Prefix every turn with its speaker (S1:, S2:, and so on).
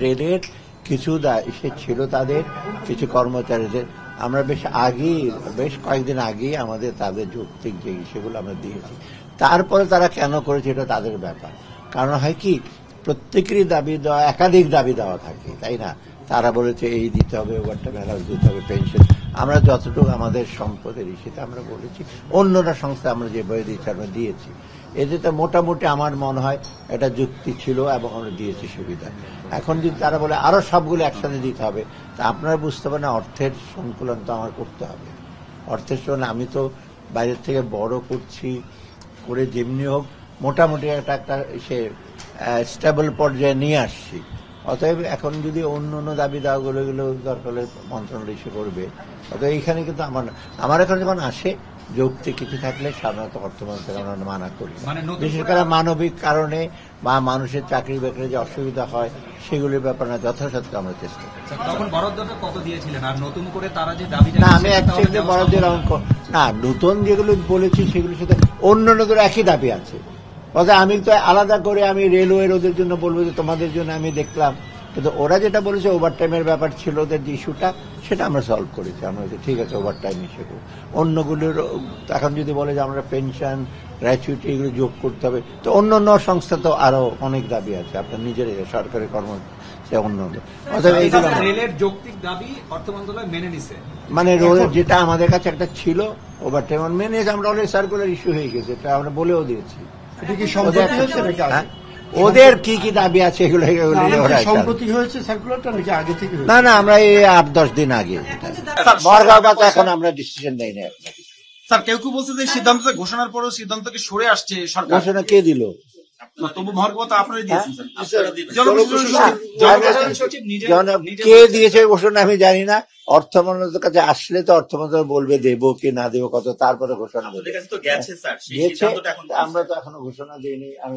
S1: রেলের কিছু সে ছিল তাদের কিছু কর্মচারীদের আমরা বেশ কয়েকদিন আগেই আমাদের তাদের যৌক্তিক যে সেগুলো আমরা দিয়েছি। তারপরে তারা কেন করেছে এটা তাদের ব্যাপার। কারণ হয় কি, প্রত্যেকেরই দাবি দেওয়া, একাধিক দাবি দেওয়া থাকে, তাই না? তারা বলেছে এই দিতে হবে, ওভারটাইম অ্যালাউন্স দিতে হবে, পেনশন। আমরা যতটুকু আমাদের সম্পদের সেটা আমরা বলেছি, অন্যরা সংস্থা আমরা যেভাবে দিচ্ছি আমরা দিয়েছি। এতে তো মোটামুটি আমার মনে হয় এটা যুক্তি ছিল এবং আমরা দিয়েছি সুবিধা। এখন যদি তারা বলে আরো সবগুলো একসাথে দিতে হবে, তা আপনারা বুঝতে পারেন অর্থের সংকুলন তো আমার করতে হবে। অর্থের সঙ্গে আমি তো বাইরের থেকে বড় করছি করে যেমনি হোক মোটামুটি একটা সে স্টেবল পর্যায়ে নিয়ে আসছি। অতএব এখন যদি অন্য অন্য দাবি দাওয়াগুলো এগুলো দরকার হলে মন্ত্রণালয় এসে করবে। অতএব এইখানে কিন্তু আমার এখন যখন আসে যৌক্তিক কিছু থাকলে সাধারণত অর্থ মন্ত্রণালয় আমরা মানা করি, বিশেষ করে মানবিক কারণে বা মানুষের চাকরি বাকরি যে অসুবিধা হয় সেগুলির ব্যাপারে যথাসাধ্য আমরা চেষ্টা করি।
S2: তখন বরাদ্দটা কত দিয়েছিলেন আর নতুন করে তারা যে দাবি
S1: না, আমি অ্যাকচুয়ালি বরাদ্দের অঙ্ক না, নতুন যেগুলো বলেছি সেগুলোর সাথে অন্য নতুন একই দাবি আছে। অর্থাৎ আমি তো আলাদা করে আমি রেলওয়ের ওদের জন্য বলবো যে তোমাদের জন্য আমি দেখলাম, কিন্তু ওরা যেটা বলেছে ওভারটাইমের ব্যাপার ছিল ওদের যে ইস্যুটা, সেটা আমরা সলভ করেছি। আমরা ঠিক আছে ওভারটাইম ইস্যু। অন্যগুলোর এখন যদি বলে যে আমরা পেনশন, গ্র্যাচুইটি এগুলো যোগ করতে হবে, তো অন্য অন্য সংস্থা তো আরো অনেক দাবি আছে, আপনার নিজের সরকারি অন্য
S2: রেলের যৌক্তিক দাবি অর্থ মন্ত্রণালয় মেনে নিছে।
S1: মানে যেটা আমাদের কাছে একটা ছিল ওভারটাইম মেনে আমরা অলরেডি সার্কুলার ইস্যু হয়ে গেছে, এটা আমরা বলেও দিয়েছি। ওদের কি কি দাবি আছে এগুলো
S3: সম্প্রতি হয়েছে সার্কুলারটা নাকি আগে থেকে?
S1: না না, আমরা এই 8-10 দিন আগে। এখন আমরা ডিসিশন নেই না।
S4: স্যার কেউ কেউ বলছে যে সিদ্ধান্ত ঘোষণার পরও সিদ্ধান্তকে সরে আসছে সরকার।
S1: ঘোষণা কে দিল?
S4: তবু মহার্ঘবতা আপনারাই দিয়েছেন।
S1: কে দিয়েছে ঘোষণা আমি জানি না। অর্থ মন্ত্রণালয়ের কাছে আসলে তো অর্থ মন্ত্রণালয় বলবে দেবো কি না দেবো কত, তারপরে ঘোষণা দেবে। গেছে, আমরা তো এখনো ঘোষণা দিইনি। আমি